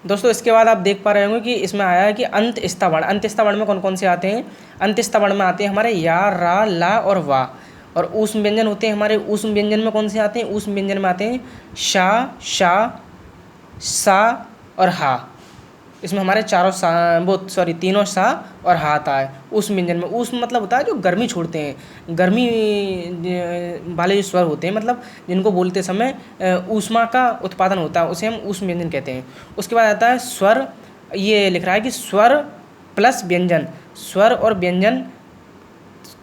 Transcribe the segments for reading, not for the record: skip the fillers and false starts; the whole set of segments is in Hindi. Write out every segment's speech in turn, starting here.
दोस्तों इसके बाद आप देख पा रहे होंगे कि इसमें आया है कि अंत्यस्था वर्ण। अंत्यस्था वर्ण में कौन कौन से आते हैं? अंत्यस्था वर्ण में आते हैं हमारे या, रा, ला और वा। और ऊष्म व्यंजन होते हैं हमारे। ऊष्म व्यंजन में कौन से आते हैं? ऊष्म व्यंजन में आते हैं शा, शा, सा और हा। इसमें हमारे तीनों सा और हा आता है ऊष्म व्यंजन में। ऊष्म मतलब होता है जो गर्मी छोड़ते हैं, गर्मी वाले जो स्वर होते हैं, मतलब जिनको बोलते समय ऊष्मा का उत्पादन होता है, उसे हम ऊष्म व्यंजन कहते हैं। उसके बाद आता है स्वर। ये लिख रहा है कि स्वर प्लस व्यंजन। स्वर और व्यंजन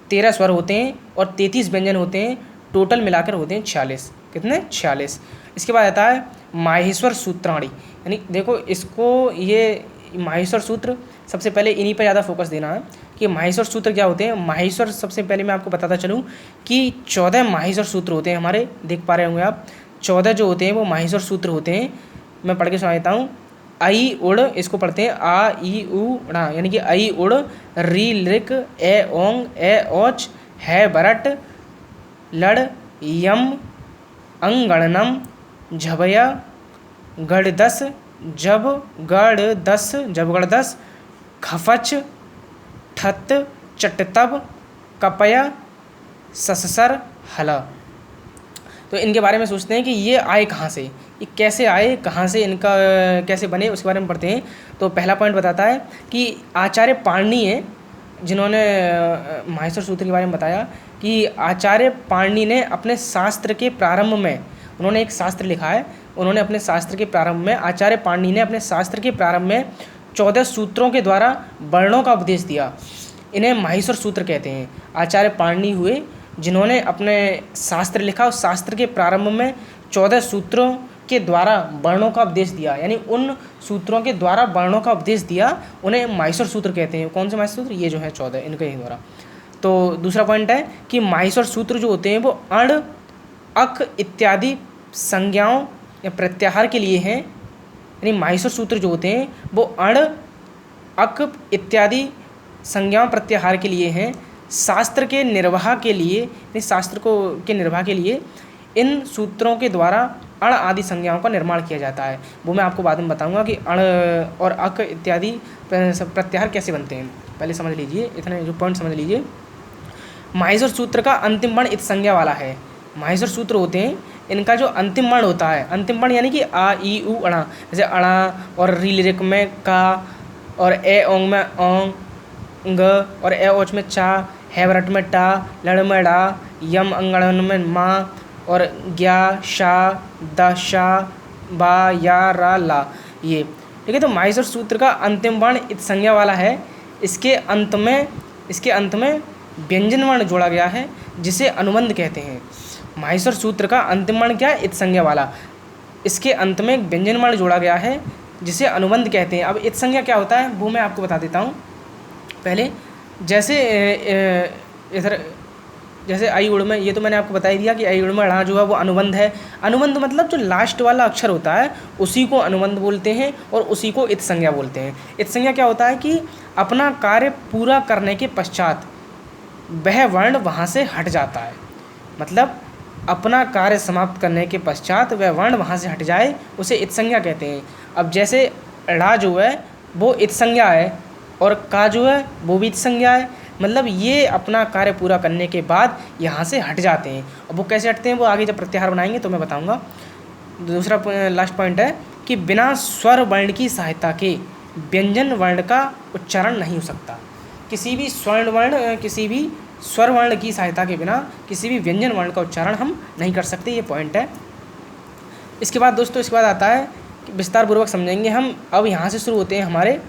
13 स्वर होते हैं और 33 व्यंजन होते हैं, टोटल मिलाकर होते हैं 46। कितने? 46। इसके बाद आता है माहेश्वर सूत्राणी। यानी देखो इसको, ये माहेश्वर सूत्र सबसे पहले इन्हीं पर ज़्यादा फोकस देना है कि माहेश्वर सूत्र क्या होते हैं। माहेश्वर सबसे पहले मैं आपको बताता चलूँ कि 14 माहेश्वर सूत्र होते हैं हमारे। देख पा रहे होंगे आप, 14 जो होते हैं वो माहेश्वर सूत्र होते हैं। मैं पढ़ के सुना देता हूँ। आई उड़, इसको पढ़ते हैं आ ई उ ड़ा, यानी कि आई उड़, री लिक, ए ओंग, ए ओच, है बरट, लड़, यम, अंगणनम, झबया, गढ़दस, जब गढ़दस, खफच, ठत, चटतब, कपया, सससर, हला। तो इनके बारे में सोचते हैं कि ये आए कहाँ से, ये कैसे आए, कहाँ से इनका कैसे बने, उसके बारे में पढ़ते हैं। तो पहला पॉइंट बताता है कि आचार्य पाणिनि है जिन्होंने माहेश्वर सूत्र के बारे में बताया कि आचार्य पाणिनि ने अपने शास्त्र के प्रारंभ में, उन्होंने एक शास्त्र लिखा है, उन्होंने अपने शास्त्र के प्रारंभ में, आचार्य पाणिनि ने अपने शास्त्र के प्रारंभ में 14 सूत्रों के द्वारा वर्णों का उपदेश दिया। इन्हें माहेश्वर सूत्र कहते हैं। आचार्य पाणिनि हुए जिन्होंने अपने शास्त्र लिखा, उस शास्त्र के प्रारंभ में 14 सूत्रों के द्वारा वर्णों का उपदेश दिया, यानी उन सूत्रों के द्वारा वर्णों का उपदेश दिया, उन्हें माहेश्वर सूत्र कहते हैं। कौन से माहेश्वर सूत्र? ये जो है 14, इनके ही द्वारा। तो दूसरा पॉइंट है कि माहेश्वर सूत्र जो होते हैं वो अण, अक इत्यादि संज्ञाओं या प्रत्याहार के लिए हैं। यानी माहेश्वर सूत्र जो होते हैं वो अण, अक इत्यादि संज्ञाओं प्रत्याहार के लिए हैं। शास्त्र के निर्वाह के लिए, के निर्वाह के लिए इन सूत्रों के द्वारा अण आदि संज्ञाओं का निर्माण किया जाता है। वो मैं आपको बाद में बताऊंगा कि अण और अक इत्यादि प्रत्याहार कैसे बनते हैं। पहले समझ लीजिए, इतने जो पॉइंट समझ लीजिए। माहेश्वर सूत्र का अंतिम वर्ण इत संज्ञा वाला है। माहेश्वर सूत्र होते हैं, इनका जो अंतिम वर्ण होता है, अंतिम वर्ण यानी कि आ ई उ अणा, जैसे अणा और री लिरिक में का, और ए ओंग में ओंग, ग, और ए ओच में चा, है बरट में टा, लड़ में डा, यम अंगणन में माँ, और ग्या, शा, द, शा, बा, या, रा, ला। ये ठीक है। तो माहेश्वर सूत्र का अंतिम वर्ण इत संज्ञा वाला है। इसके अंत में व्यंजन वर्ण जोड़ा गया है जिसे अनुबंध कहते हैं। माहेश्वर सूत्र का अंतिम वर्ण क्या है? इत संज्ञा वाला। इसके अंत में व्यंजन वर्ण जोड़ा गया है जिसे अनुबंध कहते हैं। अब इत संज्ञा क्या होता है वो मैं आपको बता देता हूँ। पहले जैसे इधर जैसे आई उड़ में, ये तो मैंने आपको बता ही दिया कि आई उड़ में ड़ा जो है वो अनुबंध है। अनुबंध मतलब जो लास्ट वाला अक्षर होता है उसी को अनुबंध बोलते हैं और उसी को इत संज्ञा बोलते हैं। इत संज्ञा क्या होता है कि अपना कार्य पूरा करने के पश्चात वह वर्ण वहाँ से हट जाता है। मतलब अपना कार्य समाप्त करने के पश्चात वह वर्ण वहाँ से हट जाए, उसे इत संज्ञा कहते हैं। अब जैसे ड़ा जो है वो इत संज्ञा है और का जो है वो भी इत संज्ञा है। मतलब ये अपना कार्य पूरा करने के बाद यहाँ से हट जाते हैं। अब वो कैसे हटते हैं वो आगे जब प्रत्याहार बनाएंगे तो मैं बताऊँगा। दूसरा लास्ट पॉइंट है कि बिना स्वर वर्ण की सहायता के व्यंजन वर्ण का उच्चारण नहीं हो सकता। किसी भी स्वर वर्ण की सहायता के बिना किसी भी व्यंजन वर्ण का उच्चारण हम नहीं कर सकते। ये पॉइंट है। इसके बाद दोस्तों, इसके बाद आता है कि विस्तार पूर्वक समझेंगे हम। अब यहाँ से शुरू होते हैं हमारे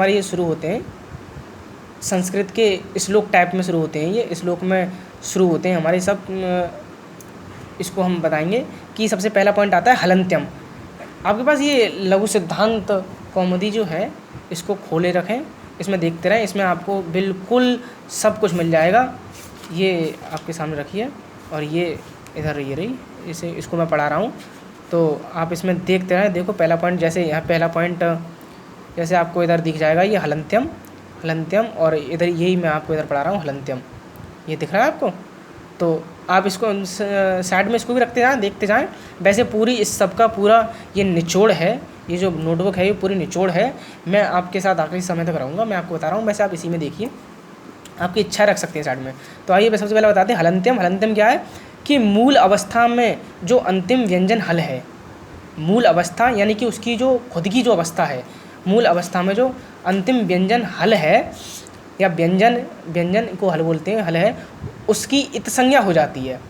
ये शुरू होते हैं संस्कृत के श्लोक टाइप में शुरू होते हैं। ये श्लोक में शुरू होते हैं हमारे सब। इसको हम बताएंगे कि सबसे पहला पॉइंट आता है हलंत्यम। आपके पास ये लघु सिद्धांत कौमुदी जो है इसको खोले रखें, इसमें देखते रहें, इसमें आपको बिल्कुल सब कुछ मिल जाएगा। ये आपके सामने रखिए और ये इधर ये रही, इसको मैं पढ़ा रहा हूँ तो आप इसमें देखते रहें। देखो पहला पॉइंट, जैसे यहाँ पहला पॉइंट जैसे आपको इधर दिख जाएगा ये हलंत्यम, और इधर यही मैं आपको इधर पढ़ा रहा हूँ हलंत्यम। ये दिख रहा है आपको? तो आप इसको साइड में इसको भी रखते जाएँ, देखते जाएँ। वैसे पूरी इस सब का पूरा ये निचोड़ है, ये जो नोटबुक है ये पूरी निचोड़ है। मैं आपके साथ आखिरी समय तक रहूँगा, मैं आपको बता रहा हूँ। वैसे आप इसी में देखिए, आपकी इच्छा रख सकते हैं साइड में। तो आइए सबसे पहले बताते हैं हलंत्यम। हलंत्यम क्या है कि मूल अवस्था में जो अंतिम व्यंजन हल है, मूल अवस्था यानी कि उसकी जो खुद की जो अवस्था है, मूल अवस्था में जो अंतिम व्यंजन हल है या व्यंजन को हल बोलते हैं, हल है, उसकी इत संज्ञा हो जाती है।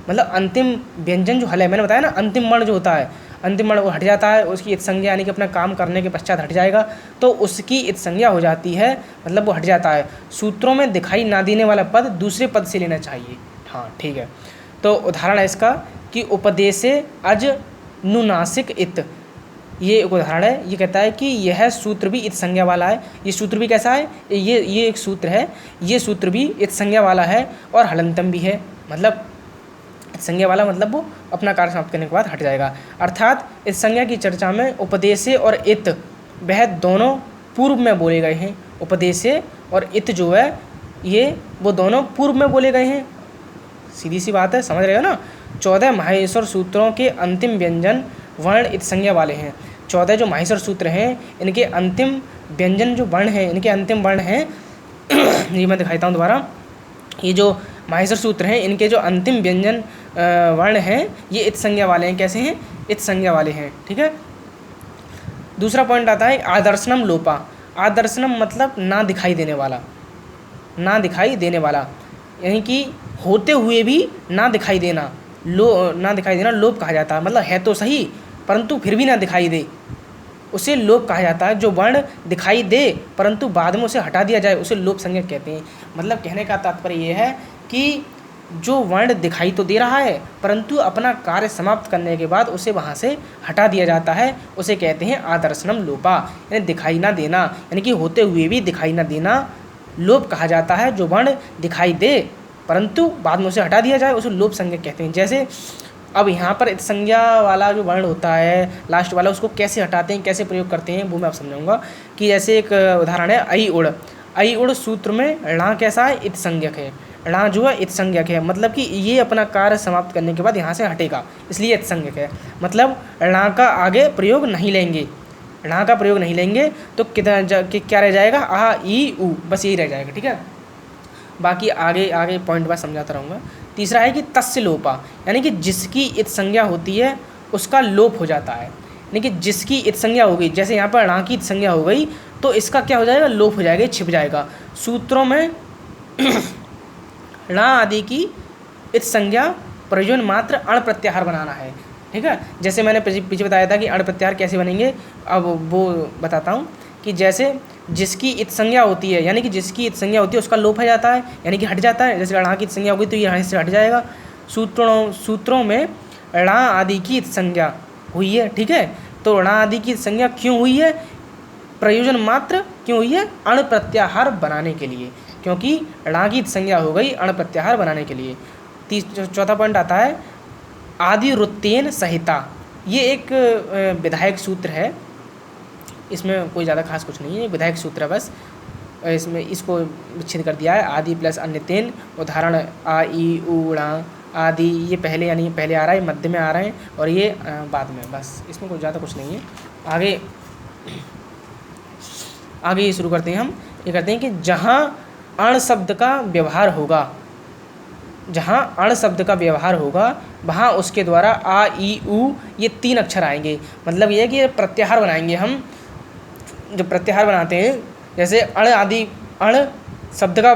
मतलब अंतिम व्यंजन जो हल है, मैंने बताया ना अंतिम वर्ण जो होता है, अंतिम वर्ण वो हट जाता है, उसकी इत संज्ञा यानी कि अपना काम करने के पश्चात हट जाएगा, तो उसकी इत संज्ञा हो जाती है, मतलब वो हट जाता है। सूत्रों में दिखाई ना देने वाला पद दूसरे पद से लेना चाहिए। हाँ ठीक है। तो उदाहरण है इसका कि उपदेशे अज नुनासिक इत, ये एक उदाहरण है। ये कहता है कि यह सूत्र भी इत संज्ञा वाला है। ये सूत्र भी कैसा है, ये एक सूत्र है, ये सूत्र भी इत संज्ञा वाला है और हलंतम भी है। मतलब इत संज्ञा वाला मतलब वो अपना कार्य समाप्त करने के बाद हट जाएगा। अर्थात इस संज्ञा की चर्चा में उपदेशे और इत वह दोनों पूर्व में बोले गए हैं। उपदेशे और इत जो है ये वो दोनों पूर्व में बोले गए हैं। सीधी सी बात है, समझ रहे हो ना। 14 माहेश्वर सूत्रों के अंतिम व्यंजन वर्ण इत संज्ञा वाले हैं। 14 जो माहेश्वर सूत्र हैं इनके अंतिम व्यंजन जो वर्ण हैं, इनके अंतिम वर्ण हैं ये मैं दिखाता हूँ दोबारा। ये जो माहेश्वर सूत्र हैं इनके जो अंतिम व्यंजन वर्ण हैं ये इत संज्ञा वाले हैं। कैसे हैं, इत संज्ञा वाले हैं। ठीक है। दूसरा पॉइंट आता है आदर्शनम लोपा। आदर्शनम मतलब ना दिखाई देने वाला, ना दिखाई देने वाला यानी कि होते हुए भी ना दिखाई देना, ना दिखाई देना लोप कहा जाता है। मतलब है तो सही परंतु फिर भी ना दिखाई दे, उसे लोप कहा जाता है। जो वर्ण दिखाई दे परंतु बाद में उसे हटा दिया जाए उसे लोप संज्ञक कहते हैं। मतलब कहने का तात्पर्य ये है कि जो वर्ण दिखाई तो दे रहा है परंतु अपना कार्य समाप्त करने के बाद उसे वहाँ से हटा दिया जाता है, उसे कहते हैं आदर्शनम लोपा। यानी दिखाई ना देना, यानी कि होते हुए भी दिखाई ना देना लोप कहा जाता है। जो वर्ण दिखाई दे परंतु बाद में उसे हटा दिया जाए उसे लोप संज्ञक कहते हैं। जैसे अब यहाँ पर इत संज्ञा वाला जो वर्ण होता है लास्ट वाला, उसको कैसे हटाते हैं, कैसे प्रयोग करते हैं वो मैं आप समझाऊंगा। कि जैसे एक उदाहरण है अई उड़। अई उड़ सूत्र में णा कैसा है, इत संज्ञक है। णा जो है इत संज्ञक है, मतलब कि ये अपना कार्य समाप्त करने के बाद यहाँ से हटेगा, इसलिए इत संज्ञक है। मतलब णा का आगे प्रयोग नहीं लेंगे, णा का प्रयोग नहीं लेंगे तो कितना क्या रह जाएगा, आ ई उ, बस यही रह जाएगा। ठीक है। बाकी आगे पॉइंट बाद समझाता रहूँगा। तीसरा है कि तस्य लोपा, यानी कि जिसकी इत संज्ञा होती है उसका लोप हो जाता है। यानी कि जिसकी इत संज्ञा हो गई, जैसे यहाँ पर णा की इत संज्ञा हो गई तो इसका क्या हो जाएगा, लोप हो जाएगा, छिप जाएगा। सूत्रों में णा आदि की इत संज्ञा प्रयोजन मात्र अण प्रत्याहार बनाना है। ठीक है। जैसे मैंने पीछे बताया था कि अण प्रत्याहार कैसे बनेंगे, अब वो बताता हूँ। कि जैसे जिसकी इत संज्ञा होती है, यानी कि जिसकी इत संज्ञा होती है उसका लोप हो जाता है, यानी कि हट जाता है। जैसे णा की इत संज्ञा होगी तो ये यहाँ से हट जाएगा। सूत्रों में णा आदि की इत संज्ञा हुई है। ठीक है। तो णा आदि की संज्ञा क्यों हुई है, प्रयोजन मात्र क्यों हुई है, अण प्रत्याहार बनाने के लिए, क्योंकि णा की इत संज्ञा हो गई अण प्रत्याहार बनाने के लिए। चौथा पॉइंट आता है आदिवृत्तेन सहिता। ये एक विधायक सूत्र है, इसमें कोई ज़्यादा खास कुछ नहीं है, विधायक सूत्र है बस। इसमें इसको विच्छेद कर दिया है, आदि प्लस अन्य तेन। उदाहरण आ ई उ णा आदि, ये पहले यानी पहले आ रहा है, मध्य में आ रहे हैं और ये बाद में, बस इसमें कोई ज़्यादा कुछ नहीं है। आगे ये शुरू करते हैं हम। ये करते हैं कि जहाँ अण शब्द का व्यवहार होगा, जहाँ अण शब्द का व्यवहार होगा वहाँ उसके द्वारा आ ई उ ये 3 अक्षर आएंगे। मतलब ये है कि प्रत्याहार बनाएंगे हम। जब प्रत्याहार बनाते हैं, जैसे अण शब्द का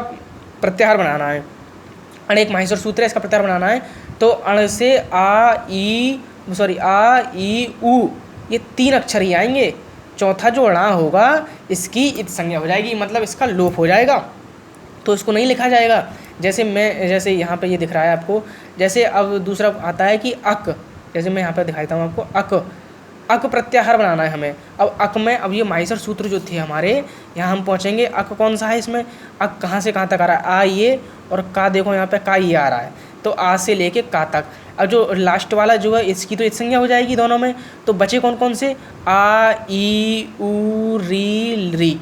प्रत्याहार बनाना है, अण एक माहेश्वर सूत्र है, इसका प्रत्याहार बनाना है, तो अण से आ ई उ ये 3 अक्षर ही आएंगे। चौथा जो णा होगा इसकी इत संज्ञा हो जाएगी, मतलब इसका लोप हो जाएगा, तो इसको नहीं लिखा जाएगा। जैसे यहाँ पे ये दिख रहा है आपको। जैसे अब दूसरा आता है कि अक, जैसे मैं यहाँ पर दिखाता हूँ आपको। अक प्रत्याहार बनाना है हमें। अब अक में, अब ये माहेश्वर सूत्र जो थे हमारे, यहाँ हम पहुँचेंगे। अक कौन सा है इसमें, अक कहाँ से कहाँ तक आ रहा है, आ ये, और का देखो यहाँ पे का ये आ रहा है, तो आ से लेके का तक। अब जो लास्ट वाला जो है इसकी तो इत संज्ञा हो जाएगी दोनों में। तो बचे कौन कौन से, आ ई उ री,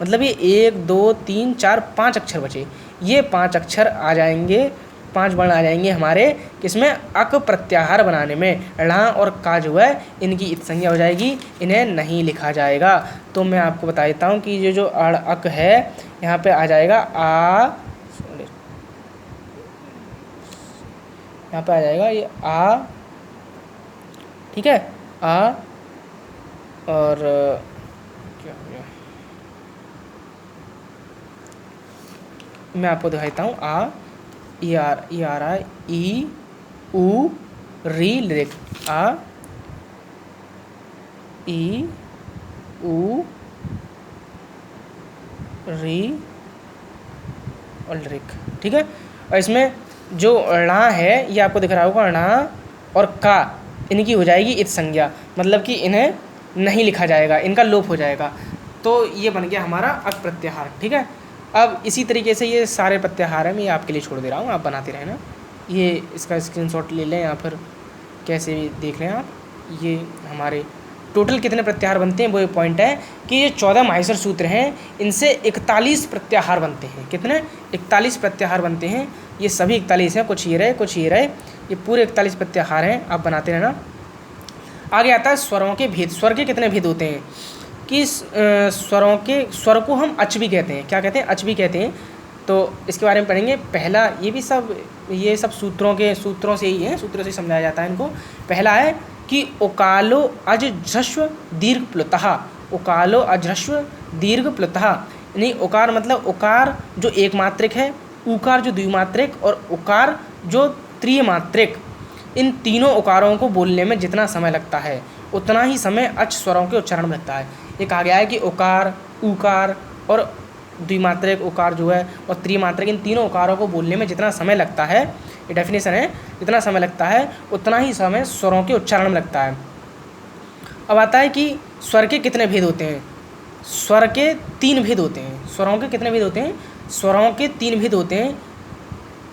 मतलब ये 1 2 3 4 5 अक्षर बचे। ये 5 अक्षर आ जाएंगे 5 वर्ण आ जाएंगे हमारे किसमें, अक प्रत्याहार बनाने में। ण और का जो है इनकी इत संज्ञा हो जाएगी, इन्हें नहीं लिखा जाएगा। तो मैं आपको बता देता हूँ कि ये जो अड़ अक है यहाँ पे आ जाएगा यहाँ पे आ जाएगा ये आ, ठीक है, आ और क्या हो गया, मैं आपको दिखाता हूँ आ ई आर आई ई उ री लिरिक, आ ई उ री और लिरिक, ठीक है। और इसमें जो णा है ये आपको दिख रहा होगा, णा और का इनकी हो जाएगी इत संज्ञा, मतलब कि इन्हें नहीं लिखा जाएगा, इनका लोप हो जाएगा। तो ये बन गया हमारा अक प्रत्याहार, ठीक है। अब इसी तरीके से ये सारे प्रत्याहार हैं, मैं आपके लिए छोड़ दे रहा हूँ, आप बनाते रहना। ये इसका स्क्रीनशॉट ले लें या फिर कैसे भी देख लें आप। ये हमारे टोटल कितने प्रत्याहार बनते हैं वो एक पॉइंट है कि ये 14 माहेश्वर सूत्र हैं, इनसे 41 प्रत्याहार बनते हैं। कितने, 41 प्रत्याहार बनते हैं। ये सभी 41 हैं, कुछ ये रहे कुछ ये रहे, ये पूरे 41 प्रत्याहार हैं, आप बनाते रहना। आगे आता है स्वरों के भेद। स्वर के कितने भेद होते हैं कि स्वर को हम अच भी कहते हैं। क्या कहते हैं, अच भी कहते हैं। तो इसके बारे में पढ़ेंगे। पहला, ये सब सूत्रों से ही है, सूत्रों से समझाया जाता है इनको। पहला है कि ओकालो अज ह्रस्व दीर्घ प्लुतः, ओकालो अज ह्रस्व दीर्घ प्लुतः, यानी ओकार मतलब ओकार जो एक मात्रिक है, उकार जो द्विमात्रिक और उकार जो त्रिमात्रिक, इन तीनों उकारों को बोलने में जितना समय लगता है उतना ही समय अच स्वरों के उच्चारण में लगता है। ये कहा गया है कि उकार, उकार और द्विमात्रिक उकार जो है और त्रिमात्रिक, इन तीनों उकारों को बोलने में जितना समय लगता है, ये डेफिनेशन है, जितना समय लगता है उतना ही समय स्वरों के उच्चारण में लगता है। अब आता है कि स्वर के कितने भेद होते हैं। स्वर के 3 भेद होते हैं। स्वरों के कितने भेद होते हैं, स्वरों के 3 भेद होते हैं।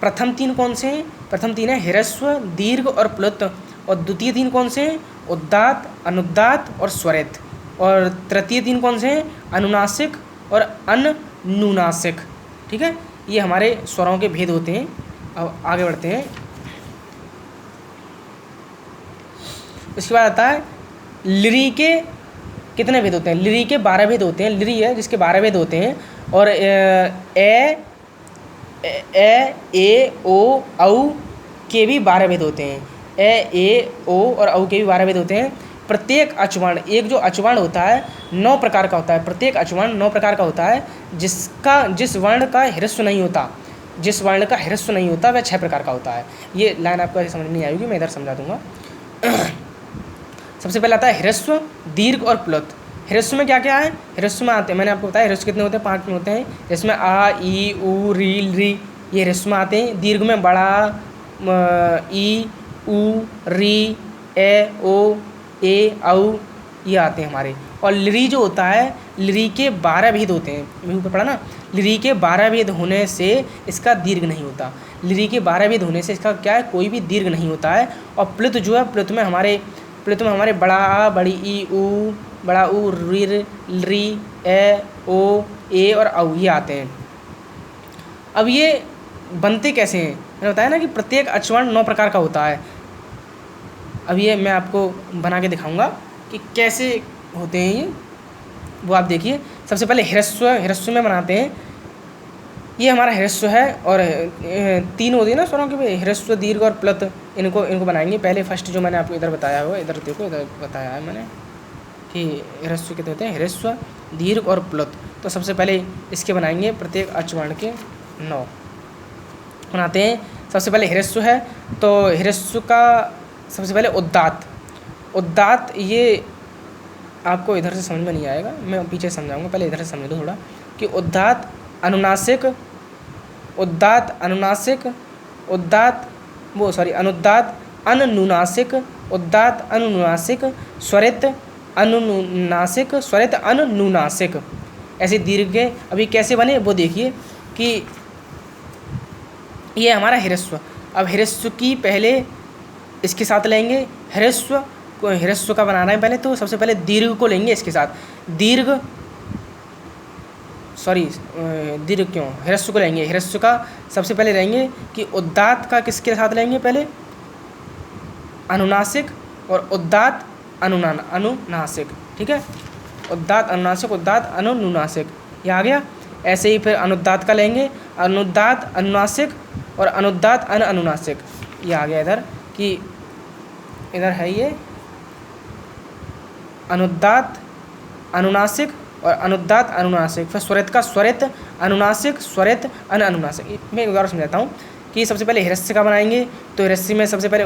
प्रथम 3 कौन से हैं, प्रथम 3 है ह्रस्व, दीर्घ और प्लुत। और द्वितीय 3 कौन से हैं, उद्दात, अनुदात और स्वरित। और तृतीय 3 कौन से हैं, अनुनासिक और अनुनासिक, ठीक है। ये हमारे स्वरों के भेद होते हैं। अब आगे बढ़ते हैं। उसके बाद आता है लिरि के कितने भेद होते हैं। लिरि के 12 भेद होते हैं। लिरि है जिसके 12 भेद होते हैं। और ए ओ औ के भी 12 भेद होते हैं। ए ओ और औ के भी 12 भेद होते हैं। प्रत्येक अचवर्ण, एक जो अचवर्ण होता है 9 प्रकार का होता है। प्रत्येक अचवर्ण 9 प्रकार का होता है। जिस वर्ण का ह्रस्व नहीं होता, जिस वर्ण का ह्रस्व नहीं होता वह 6 प्रकार का होता है। ये लाइन आपको ऐसे समझ नहीं आएगी, मैं इधर समझा दूंगा। सबसे पहले आता है ह्रस्व, दीर्घ और प्लुत। ह्रस्व में क्या क्या है, ह्रस्व में आते हैं, मैंने आपको बताया ह्रस्व कितने होते हैं, 5 में होते हैं। जिसमें आ, ई, उ, री, ये ह्रस्व में आते हैं। दीर्घ में बड़ा, ई, उ, री, ए, ओ, ए, औ, ये आते हैं हमारे। और लिरि जो होता है, लिरि के 12 भेद होते हैं। अभी ऊपर पढ़ा ना, लिरि के 12 भेद होने से इसका दीर्घ नहीं होता। लिरि के 12 भेद होने से इसका क्या है, कोई भी दीर्घ नहीं होता है। और प्लुत जो है, प्लुत में हमारे बड़ा आ, बड़ी ई, उ, बड़ा उ, री, ए, ओ, ए और औ, ये आते हैं। अब ये बनते कैसे हैं, मैंने बताया ना कि प्रत्येक अचवर्ण 9 प्रकार का होता है। अब ये मैं आपको बना के दिखाऊंगा कि कैसे होते हैं ये, वो आप देखिए। सबसे पहले ह्रस्व में बनाते हैं। ये हमारा ह्रस्व है और 3 होती है ना स्वरों के, ह्रस्व, दीर्घ और प्लुत, इनको बनाएंगे। पहले फर्स्ट जो मैंने आपको इधर बताया हुआ, इधर देखो, इधर बताया है मैंने कि ह्रस्व कितने होते हैं, ह्रस्व, दीर्घ और प्लुत। तो सबसे पहले इसके बनाएंगे, प्रत्येक अचवर्ण के 9 बनाते हैं। सबसे पहले ह्रस्व है, तो ह्रस्व का सबसे पहले उद्दात, ये आपको इधर से समझ में नहीं आएगा, मैं पीछे समझाऊंगा, पहले इधर से समझ लो थोड़ा कि उद्दात, अनुनासिक, अनुदात, अनुनुनासिक, उद्दात, अनुनुनासिक, स्वरित, अनुनुनासिक, ऐसे दीर्घ के। अभी कैसे बने वो देखिए कि ये हमारा ह्रस्व। अब ह्रस्व की पहले इसके साथ लेंगे, ह्रस्व का बनाना है पहले, तो सबसे पहले दीर्घ को लेंगे इसके साथ। दीर्घ सॉरी दीर्घ क्यों, ह्रस्व को लेंगे। ह्रस्व का सबसे पहले रहेंगे कि उदात्त का किसके साथ लेंगे, पहले अनुनासिक और उदात्त अनुनासिक, ठीक है, उदात्त अनुनासिक, उदात्त अनुनुनासिक, ये आ गया। ऐसे ही फिर अनुदात्त का लेंगे, अनुदात्त अनुनासिक और अनुदात्त अनुनासिक, ये आ गया इधर कि इधर है ये अनुदात्त अनुनासिक और अनुदात्त अनुनासिक। फिर स्वरित का स्वरित अनुनासिक, स्वरित अनुनासिक। मैं एक उदाहरण समझाता हूँ कि सबसे पहले ह्रस्व का बनाएंगे तो ह्रस्व में सबसे पहले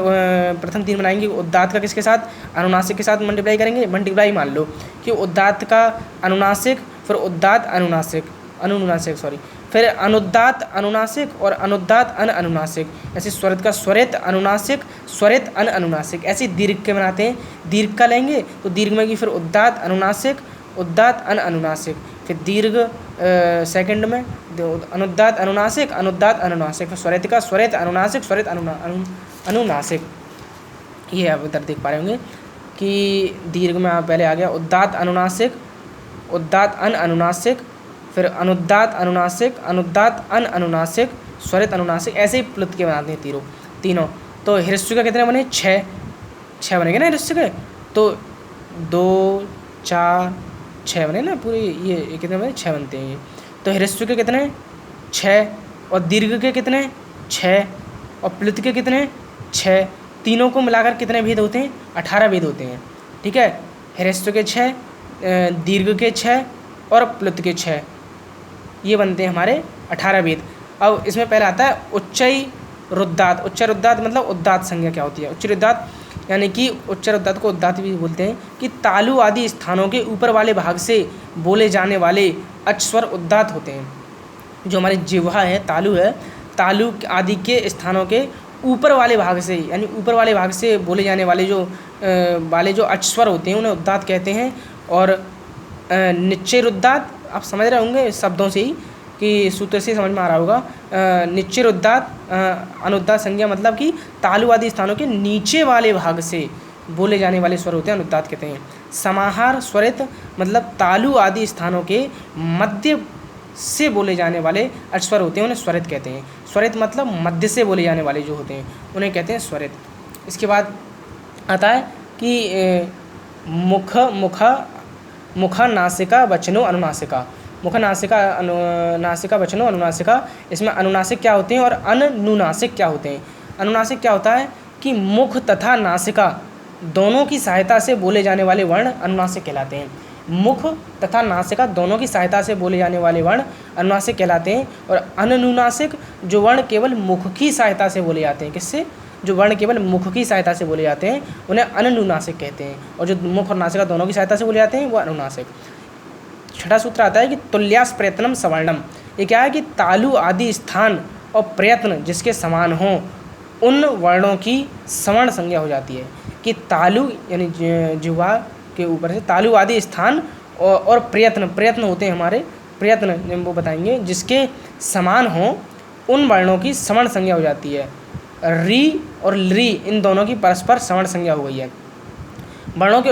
प्रथम 3 बनाएंगे, उदात्त का किसके साथ, अनुनासिक के साथ मल्टीप्लाई करेंगे। मल्टीप्लाई मान लो कि उदात्त का अनुनासिक, फिर उदात्त अनुनासिक सॉरी, फिर अनुदात्त अनुनासिक और अनुदात्त अनुनासिक। ऐसे स्वरित का स्वरित अनुनासिक, स्वरित अनुनासिक। ऐसे दीर्घ के बनाते हैं, दीर्घ का लेंगे तो दीर्घ में कि फिर उदात्त अनुनासिक, उदात्त अनुनासिक, फिर दीर्घ सेकंड में अनुदात्त अनुनासिक, अनुदात्त अनुनासिक, फिर स्वरित का स्वरित अनुनासिक, स्वरित अनुनासिक। ये आप इधर देख पा रहे होंगे कि दीर्घ में आप पहले आ गया उदात्त अनुनासिक, उदात्त अनुनासिक, फिर अनुदात्त अनुनासिक, अनुदात्त अनुनासिक, स्वरित अनुनासिक। ऐसे ही प्लुत के बनाते हैं तीनों। तो ह्रस्व का कितने बने, 6 बनेंगे ना ह्रस्व के, तो 2 4 6 बने ना पूरे, ये कितने बने, 6 बनते हैं ये। तो ह्रस्व के कितने, 6, और दीर्घ के कितने, 6, और प्लुत के कितने, 6। तीनों को मिलाकर कितने भेद होते हैं, 18 भेद होते हैं, ठीक है। ह्रस्व के 6, दीर्घ के 6 और प्लुत के 6, ये बनते हैं हमारे 18 भेद। अब इसमें पहले आता है उच्चई रुद्धात। उच्च रुद्धात मतलब उदात्त संज्ञा क्या होती है। उच्च रुद्धात यानी कि उच्च रुद्धात को उदात्त भी बोलते हैं कि तालु आदि स्थानों के ऊपर वाले भाग से बोले जाने वाले अच्स्वर उदात्त होते हैं। जो हमारी जिह्वा है, तालु है, तालु आदि के स्थानों के ऊपर वाले भाग से, यानी ऊपर वाले भाग से बोले जाने वाले जो अच्स्वर होते हैं उन्हें उदात्त कहते हैं। और निश्चय उदात्त आप समझ रहे होंगे शब्दों से ही कि सूत्र से समझ में आ रहा होगा। निश्चय उदात्त अनुदात्त संज्ञा मतलब कि तालु आदि स्थानों के नीचे वाले भाग से बोले जाने वाले स्वर होते हैं, अनुदात्त कहते हैं। समाहार स्वरित मतलब तालु आदि स्थानों के मध्य से बोले जाने वाले अच्स्वर होते हैं, उन्हें स्वरित कहते हैं। स्वरित मतलब मध्य से बोले जाने वाले जो होते हैं उन्हें कहते हैं स्वरित। इसके बाद आता है कि मुख नासिका वचनों अनुनासिका। मुख नासिका नासिका वचनों अनुनासिका। इसमें अनुनासिक क्या होते हैं और अनुनासिक क्या होते हैं। अनुनासिक क्या होता है कि मुख तथा नासिका दोनों की सहायता से बोले जाने वाले वर्ण अनुनासिक कहलाते हैं। मुख तथा नासिका दोनों की सहायता से बोले जाने वाले वर्ण अनुनासिक कहलाते हैं। और अनुनासिक जो वर्ण केवल मुख की सहायता से बोले जाते हैं, किससे, जो वर्ण केवल मुख की सहायता से बोले जाते हैं उन्हें अनुनासिक कहते हैं। और जो मुख और नासिका दोनों की सहायता से बोले जाते हैं वो अनुनासिक। छठा सूत्र आता है कि तुल्यास प्रयत्नम सवर्णम। ये क्या है कि तालु आदि स्थान और प्रयत्न जिसके समान हों उन वर्णों की सवर्ण संज्ञा हो जाती है। कि तालु यानी जिह्वा के ऊपर से तालु आदि स्थान और प्रयत्न होते हैं हमारे, प्रयत्न वो बताएंगे जिसके समान हों उन वर्णों की सवर्ण संज्ञा हो जाती है। री और ली इन दोनों की परस्पर सवर्ण संज्ञा हो गई है। वर्णों के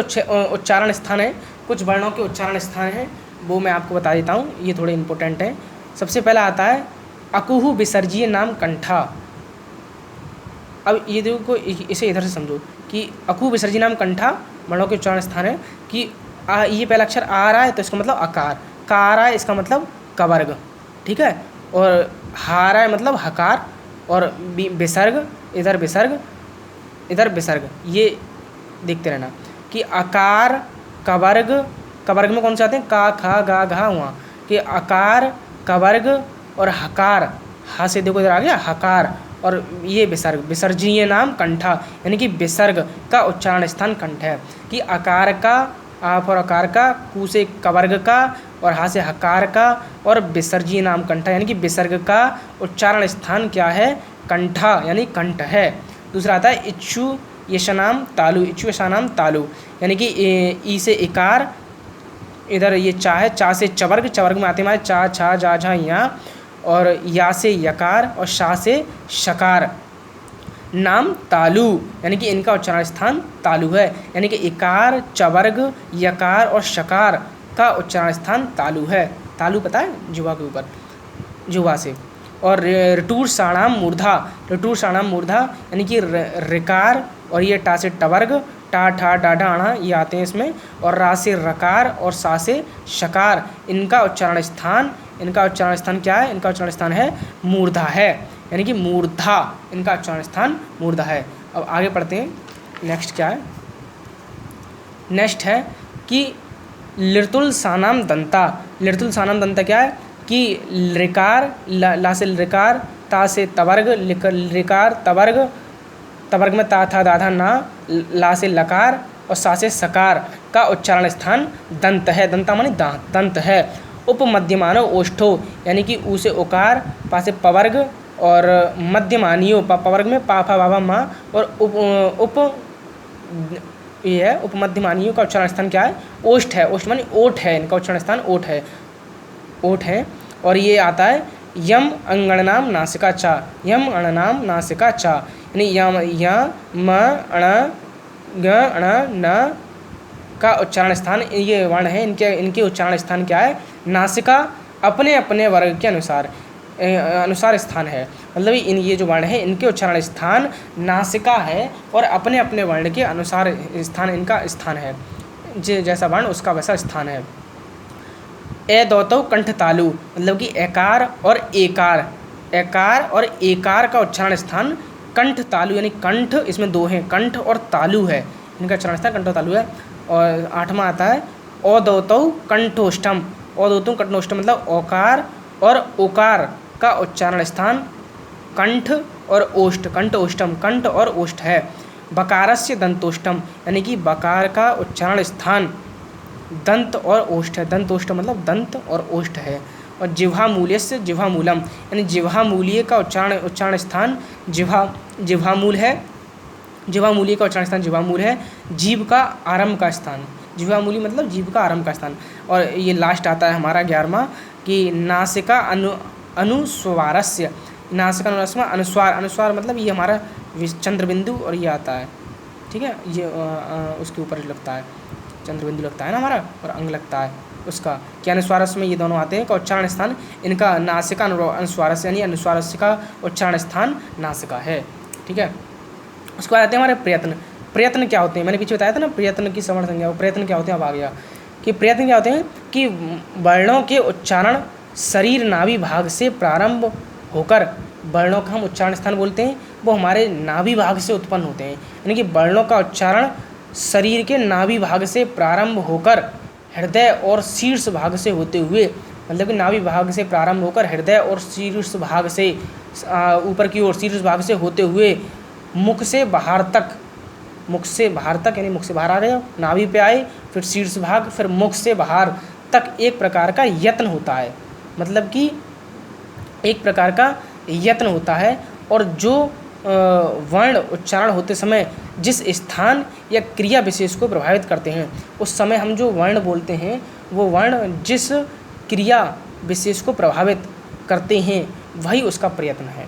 उच्चारण स्थान हैं, कुछ वर्णों के उच्चारण स्थान हैं वो मैं आपको बता देता हूँ, ये थोड़े इंपॉर्टेंट हैं। सबसे पहला आता है अकुहु विसर्जीय नाम कंठा। अब ये देखो इसे इधर से समझो कि अकुहु विसर्जीय नाम कंठा वर्णों के उच्चारण स्थान है कि ये पहला अक्षर आ रहा है तो इसका मतलब अकार, का आ रहा है इसका मतलब कवर्ग, ठीक है। और हा रहा है मतलब हकार, और विसर्ग इधर विसर्ग इधर विसर्ग, ये देखते रहना कि अकार कवर्ग, कवर्ग में कौन से आते हैं, का खा गा घा वहाँ, कि अकार कवर्ग और हकार, हा से देखो इधर आ गया हकार, और ये विसर्ग, विसर्जनीय नाम कंठा यानी कि विसर्ग का उच्चारण स्थान कंठ है। कि अकार का, आप और अकार का, कु से कवर्ग का और हा से हकार का, और विसर्जीय नाम कंठा यानी कि विसर्ग का उच्चारण स्थान क्या है, कंठा यानी कंठ है। दूसरा आता है इच्छु यशनाम तालु। इच्छु यशानाम तालु यानी कि ई से इकार, इधर ये चा है, चा से चवर्ग, चवर्ग में आते हमारे चा छा जा झा यहाँ, और या से यकार और शा से शकार, नाम तालु यानी कि इनका उच्चारण स्थान तालु है। यानी कि इकार चवर्ग यकार और शकार का उच्चारण स्थान तालु है। तालु पता है, जिह्वा के ऊपर, जिह्वा से। और ऋटूर साणाम मूर्धा, ऋटूर साणाम मूर्धा यानी कि ऋकार और ये टा से टवर्ग, टा ठा डा ढा अणा ये आते हैं इसमें, और रा से रकार और सा से शकार, इनका उच्चारण स्थान, इनका उच्चारण स्थान क्या है? इनका उच्चारण स्थान है मूर्धा है, यानी कि मूर्धा, इनका उच्चारण स्थान मूर्धा है। अब आगे पढ़ते हैं, नेक्स्ट क्या है? नेक्स्ट है कि लिर्तुल सानाम दंता, लिर्तुल सानाम दंता क्या है? कि ऋकार, ला से ऋकार, ता से तवर्ग, ऋकार तवर्ग, तवर्ग में ता था दाधा ना, ला से लकार और सा से सकार का उच्चारण स्थान दंत है, दंता माने दांत, दंत है। उपमध्यमानो ओष्ठो यानी कि ऊ से उकार, पा से पवर्ग और मध्यमानियो, पवर्ग में पा फा बाबा माँ, और उप ये है उपमध्यमानियों का उच्चारण स्थान क्या है? ओष्ठ है, ओष्ठ माने ओठ है, इनका उच्चारण स्थान ओठ है, ओठ है। और ये आता है यम अंगणनाम नासिका चा, यम अणनाम नासिका चा, यानी यम या म अण ग अण न का उच्चारण स्थान, ये वर्ण है, इनके उच्चारण स्थान क्या है? नासिका अपने अपने वर्ग के अनुसार स्थान है, मतलब ये जो वर्ण है इनके उच्चारण स्थान नासिका है और अपने अपने वर्ण के अनुसार स्थान, इनका स्थान है, जैसा वर्ण उसका वैसा स्थान है। ए दौतो कंठ तालु, मतलब कि एकार और एकार, एकार और एकार का उच्चारण स्थान कंठ तालु, यानी कंठ इसमें दो हैं, कंठ और तालु है, इनका उच्चारण स्थान कंठ और तालु है। और 8वां आता है औदौतौ कंठोष्ठम, औदौतौ कंठोष्ठम मतलब ओकार और ओकार का उच्चारण स्थान कंठ और ओष्ठ, कंठ ओष्ठम, कंठ और ओष्ठ है। बकारस्य दंतोष्ठम यानी कि बकार का उच्चारण स्थान दंत और ओष्ठ है, दंतोष्ठ मतलब दंत और ओष्ठ है। और जिह्वा मूल्यस्य जिह्वा मूलम यानी जिह्वा मूल्य का उच्चारण स्थान जिह्वा मूल है, जिह्वा मूल्य का उच्चारण स्थान जिह्वा मूल है। जीभ का आरंभ का स्थान, जिह्वा मूल्य मतलब जीभ का आरंभ का स्थान। और ये लास्ट आता है हमारा 11वां कि नासिका अनुस्वारस्य, नासिका अनुस्वार, अनुस्वार मतलब ये हमारा चंद्रबिंदु और ये आता है, ठीक है, ये उसके ऊपर लगता है, चंद्रबिंदु लगता है ना हमारा, और अंग लगता है उसका, कि अनुस्वारस में ये दोनों आते हैं। का उच्चारण स्थान इनका नासिका अनुस्वारस यानी अनुस्वारस का उच्चारण स्थान नासिका है, ठीक है। उसके बाद आते हैं हमारे प्रयत्न। प्रयत्न क्या होते हैं? मैंने पीछे बताया था ना प्रयत्न की सवर्ण संज्ञा, प्रयत्न क्या होते हैं, अब आ गया कि प्रयत्न क्या होते हैं कि वर्णों के उच्चारण शरीर नाभि भाग से प्रारंभ होकर, वर्णों का हम उच्चारण स्थान बोलते हैं, वो हमारे नाभि भाग से उत्पन्न होते हैं, यानी कि वर्णों का उच्चारण शरीर के नाभि भाग से प्रारंभ होकर हृदय और शीर्ष भाग से होते हुए, मतलब कि नाभि भाग से प्रारंभ होकर हृदय और शीर्ष भाग से ऊपर की ओर शीर्ष भाग से होते हुए मुख से बाहर तक, मुख से बाहर तक यानी मुख से बाहर आ गए, नाभि पे आए, फिर शीर्ष भाग, फिर मुख से बाहर तक एक प्रकार का यत्न होता है, मतलब कि एक प्रकार का यत्न होता है। और जो वर्ण उच्चारण होते समय जिस स्थान या क्रिया विशेष को प्रभावित करते हैं, उस समय हम जो वर्ण बोलते हैं वो वर्ण जिस क्रिया विशेष को प्रभावित करते हैं वही उसका प्रयत्न है।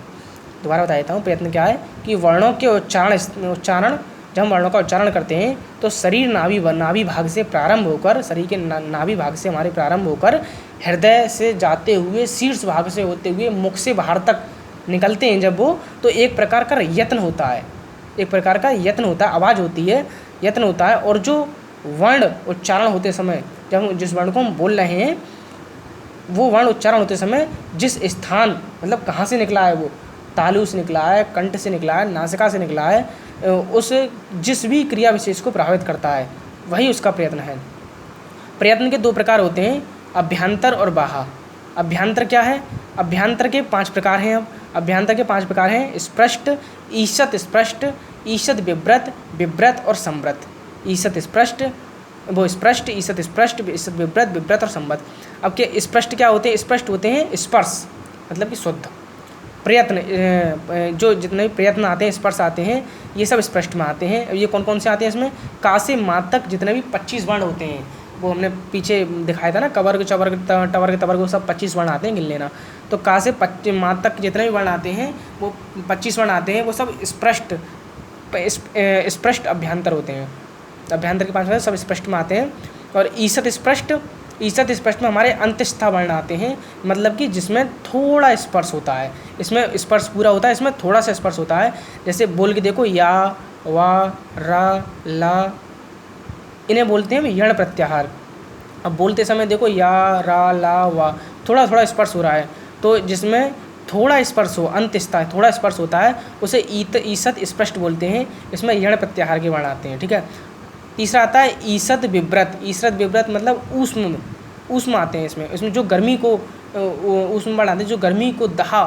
दोबारा बता देता हूँ, प्रयत्न क्या है कि वर्णों के उच्चारण जब हम वर्णों का उच्चारण करते हैं तो शरीर नाभि भाग से प्रारंभ होकर, शरीर के नाभि भाग से हमारे प्रारंभ होकर हृदय से जाते हुए शीर्ष भाग से होते हुए मुख से बाहर तक निकलते हैं जब वो, तो एक प्रकार का यत्न होता है, एक प्रकार का यत्न होता है, आवाज़ होती है, यत्न होता है। और जो वर्ण उच्चारण होते समय जब हम जिस वर्ण को हम बोल रहे हैं वो वर्ण उच्चारण होते समय जिस स्थान, मतलब कहाँ से निकला है वो, तालु से निकला है, कंठ से निकला है, नासिका से निकला है, उस जिस भी क्रिया विशेष को प्रभावित करता है वही उसका प्रयत्न है। प्रयत्न के 2 प्रकार होते हैं, अभ्यंतर और बाह्य। अभ्यंतर क्या है? अभ्यंतर के 5 प्रकार हैं। अब अभ्यंतर के 5 प्रकार हैं, स्पष्ट, ईषत स्पष्ट, ईषत विव्रत, विव्रत और संव्रत। ईषत स्पष्ट, वो स्पष्ट, ईषत स्पष्ट, ईषत विव्रत, विव्रत और संव्रत। अब के स्पष्ट क्या होते हैं? स्पष्ट होते हैं स्पर्श, मतलब कि शुद्ध। प्रयत्न, जो जितने भी प्रयत्न आते हैं, स्पर्श आते हैं, ये सब स्पष्ट में आते हैं। ये कौन कौन से आते हैं इसमें? का से मा तक जितने भी 25 वर्ण होते हैं, वो हमने पीछे दिखाया था ना, कवर्ग चवर्ग टवर्ग तवर्ग, वो सब 25 वर्ण आते हैं, गिन लेना। तो का से मा तक जितने भी वर्ण आते हैं वो 25 वर्ण आते हैं, वो सब स्पष्ट अभ्यंतर होते हैं। अभ्यंतर के 5 वर्ण सब स्पष्ट में आते हैं। और ईषत स्पष्ट, ईसत स्पष्ट में हमारे अंत्यस्था वर्ण आते हैं, मतलब कि जिसमें थोड़ा स्पर्श होता है, इसमें स्पर्श पूरा होता है, इसमें थोड़ा सा स्पर्श होता है। जैसे बोल के देखो, या, वा, रा, ला, इन्हें बोलते हैं यण प्रत्याहार। अब बोलते समय देखो, या, रा, ला, वा, थोड़ा थोड़ा स्पर्श हो रहा है, तो जिसमें थोड़ा स्पर्श हो, अंत्यस्था है, थोड़ा स्पर्श होता है, उसे ईसत स्पष्ट बोलते हैं। इसमें यण प्रत्याहार के वर्ण आते हैं। ठीक है। तीसरा आता है ईसत विव्रत। ईसत विव्रत मतलब ऊष्म आते हैं इसमें जो गर्मी को ऊष्म बढ़ाते हैं, जो गर्मी को दहा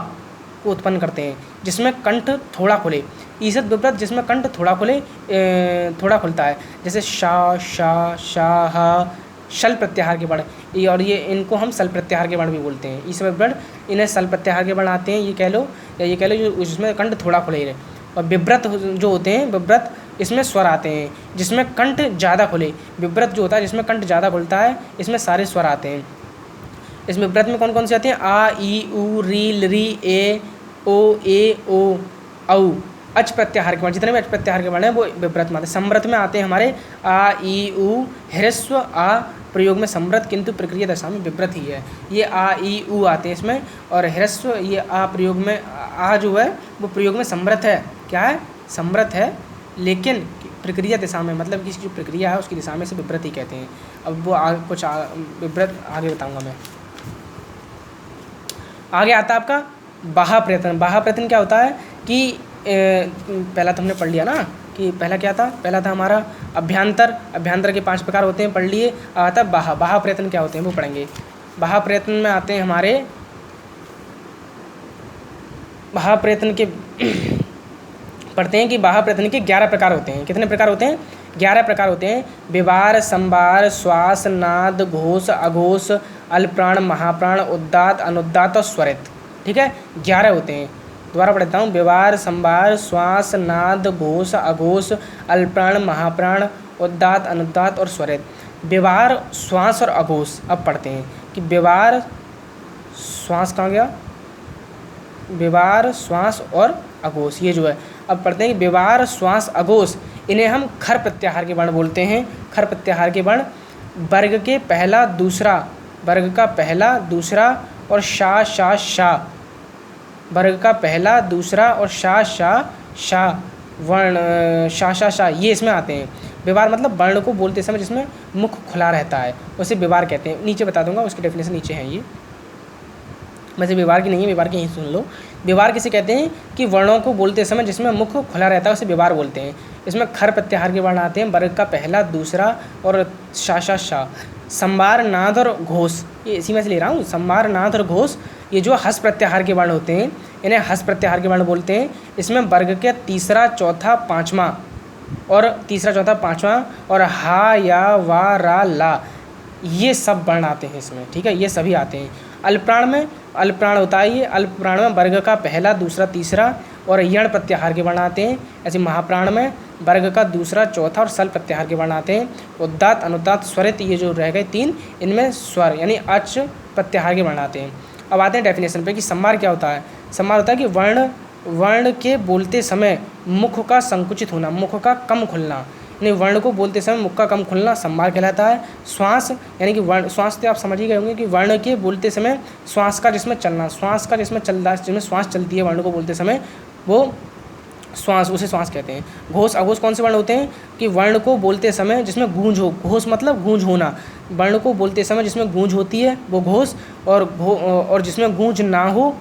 को उत्पन्न करते हैं, जिसमें कंठ थोड़ा खुले। ईसत विव्रत जिसमें कंठ थोड़ा खुलता है, जैसे शा, शा, शाह, शल प्रत्याहार के वर्ण, और ये इनको हम सल प्रत्याहार के वर्ण भी बोलते हैं। ईसत विव्रत इन्हें सल प्रत्याहार के वर्ण आते हैं, ये कह लो जो जिसमें कंठ थोड़ा खुले रहे। और विव्रत जो होते हैं, विव्रत इसमें स्वर आते हैं जिसमें कंठ ज़्यादा खुले। विव्रत जो होता है जिसमें कंठ ज़्यादा खुलता है, इसमें सारे स्वर आते हैं। इस विव्रत में कौन कौन से आते हैं? आ, ई, ऊ, री, लरी, ए, ओ, औ। अच प्रत्याहार के वर्ण, जितने भी अच प्रत्याहार के वर्ण हैं वो विव्रत में आते हैं। समृत में आते हैं हमारे आ, ई, ऊ, ह्रस्व आ प्रयोग में समृत, किंतु प्रक्रिया दशा में विव्रत ही है। ये आ, ई, ऊ आते हैं इसमें, और ह्रस्व ये आ प्रयोग में, आ जो है वो प्रयोग में समृत है। क्या है? समृत है, लेकिन प्रक्रिया दिशा में, मतलब कि जो प्रक्रिया है उसकी दिशा में से विव्रत ही कहते हैं। अब वो कुछ विव्रत आगे बताऊंगा मैं। आगे आता है आपका बाहा प्रयत्न। बाहा प्रयत्न क्या होता है कि पहला तो हमने पढ़ लिया ना, कि पहला क्या था? पहला था हमारा अभ्यंतर के 5 प्रकार होते हैं, पढ़ लिए। आता है बाहा। बाहा प्रयत्न क्या होते हैं वो पढ़ेंगे। बाहा प्रयत्न में आते हैं हमारे, बाहा प्रयत्न के पढ़ते हैं कि बाहा प्रयत्न के 11 प्रकार होते हैं। कितने प्रकार होते हैं? 11 प्रकार होते हैं। विवार, संवार, श्वास, नाद, घोष, अघोष, अल्पप्राण, महाप्राण, उद्दात, अनुद्दात और स्वरित। ठीक है, 11 होते हैं। दोबारा पढ़ता हूँ। विवार, संवार, श्वास, नाद, घोष, अघोष, अल्पप्राण, महाप्राण, उद्दात, अनुद्दात और स्वरित। विवार, श्वास और अघोष। अब पढ़ते हैं कि विवार, श्वास कहाँ गया? विवार, श्वास और अघोष, ये जो है। अब पढ़ते हैं कि विवार, श्वास, अघोष, इन्हें हम खर प्रत्याहार के वर्ण बोलते हैं। खर प्रत्याहार के वर्ण वर्ग के पहला, दूसरा, वर्ग का पहला, दूसरा और शा, शा, शा, वर्ग का पहला, दूसरा और शा, शा, शा वर्ण, शा, शा, शा, ये इसमें आते हैं। विवार मतलब वर्ण को बोलते समय जिसमें मुख खुला रहता है, उसे विवार कहते हैं। नीचे बता दूंगा, उसकी डेफिनेशन नीचे है। ये वैसे विवार की नहीं है, विवार की यहीं सुन लो। विवार किसे कहते हैं? कि वर्णों को बोलते समय जिसमें मुख खुला रहता है उसे विवार बोलते हैं। इसमें खर प्रत्याहार के वर्ण आते हैं, वर्ग का पहला, दूसरा और शा, शा, शा। संवार, नाद और घोष, ये इसी में से ले रहा हूँ। संवार, नाद और घोष, ये जो हस प्रत्याहार के वर्ण होते हैं, इन्हें हस प्रत्याहार के वर्ण बोलते हैं। इसमें वर्ग के तीसरा, चौथा, पाँचवा और हा, या, वा, रा, ला, ये सब वर्ण आते हैं इसमें। ठीक है, ये सभी आते हैं। अल्पप्राण में, अल्पप्राण होता है ये, अल्पप्राण में वर्ग का पहला, दूसरा, तीसरा और यण प्रत्याहार के वर्ण आते हैं। ऐसे महाप्राण में वर्ग का दूसरा, चौथा और सल प्रत्याहार के वर्ण आते हैं। उद्दात, अनुदात, स्वरित, ये जो रह गए 3, इनमें स्वर यानी अच प्रत्याहार के वर्ण आते हैं। अब आते हैं डेफिनेशन पे कि संवार क्या होता है। संवार होता है कि वर्ण के बोलते समय मुख का संकुचित होना, मुख का कम खुलना, यानी वर्ण को बोलते समय मुख का कम खुलना संवार कहलाता है। श्वास यानी कि वर्ण, श्वास तो आप समझ ही गए होंगे कि वर्ण के बोलते समय श्वास का जिसमें चलना, श्वास का जिसमें चल रहा है, जिसमें श्वास चलती है वर्ण को बोलते समय, वो श्वास, उसे श्वास कहते हैं। घोष, अघोष कौन से वर्ण होते हैं? कि वर्ण को बोलते समय जिसमें गूंज हो, घोष मतलब गूंज होना, वर्ण को बोलते समय जिसमें गूंज होती है वो घोष, और जिसमें गूंज ना हो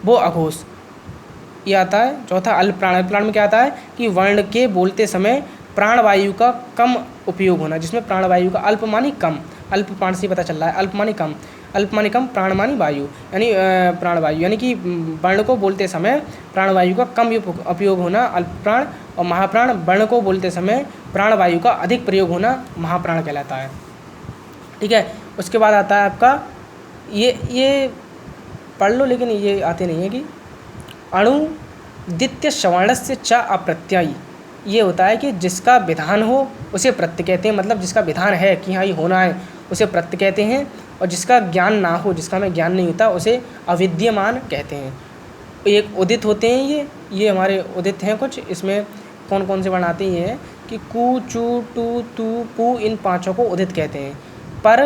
वो अघोष, ये आता है। चौथा अल्पप्राण। अल्पप्राण में क्या आता है? कि वर्ण के बोलते समय प्राणवायु का कम उपयोग होना, जिसमें प्राणवायु का, अल्प मानी कम, अल्प प्राण से पता चल रहा है, अल्प मानी कम, अल्प मानी कम, प्राण मानी वायु, यानी प्राणवायु, यानी कि वर्ण को बोलते समय प्राणवायु का कम उपयोग होना अल्प प्राण, और महाप्राण वर्ण को बोलते समय प्राणवायु का अधिक प्रयोग होना महाप्राण कहलाता है। ठीक है, उसके बाद आता है आपका ये पढ़ लो, लेकिन ये आते नहीं है कि अणु द्वितीय सवर्णस्य च अप्रत्ययी, ये होता है कि जिसका विधान हो उसे प्रत्यय कहते हैं, मतलब जिसका विधान है कि हाँ ये होना है उसे प्रत्यय कहते हैं, और जिसका ज्ञान ना हो, जिसका हमें ज्ञान नहीं होता, उसे अविद्यमान कहते हैं। एक उदित होते हैं ये हमारे उदित हैं कुछ। इसमें कौन कौन से वर्ण आते हैं कि कु, चू, टू, तू, पू, इन 5 को उदित कहते हैं। पर,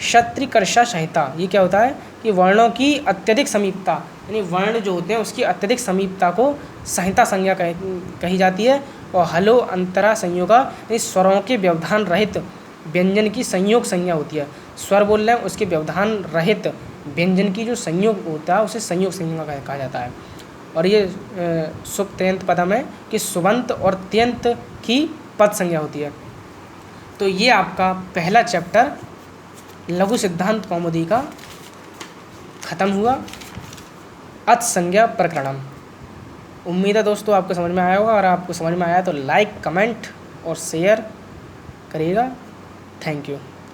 शत्रिकर्षा संहिता, ये क्या होता है कि वर्णों की अत्यधिक समीपता, यानी वर्ण जो होते हैं उसकी अत्यधिक समीपता को संहिता संज्ञा कही जाती है। और हलो अंतरा संयोगा, यानी स्वरों के व्यवधान रहित व्यंजन की संयोग संज्ञा होती है। स्वर बोल रहे हैं उसके व्यवधान रहित व्यंजन की जो संयोग होता है उसे संयोग संज्ञा कहा जाता है। और ये सुप त्यंत पदम है कि सुबंत और त्यंत की पद संज्ञा होती है। तो ये आपका पहला चैप्टर लघु सिद्धांत कौमुदी का ख़त्म हुआ, अच संज्ञा प्रकरणम। उम्मीद है दोस्तों आपको समझ में आया होगा, और आपको समझ में आया तो लाइक, कमेंट और शेयर करिएगा। Thank you.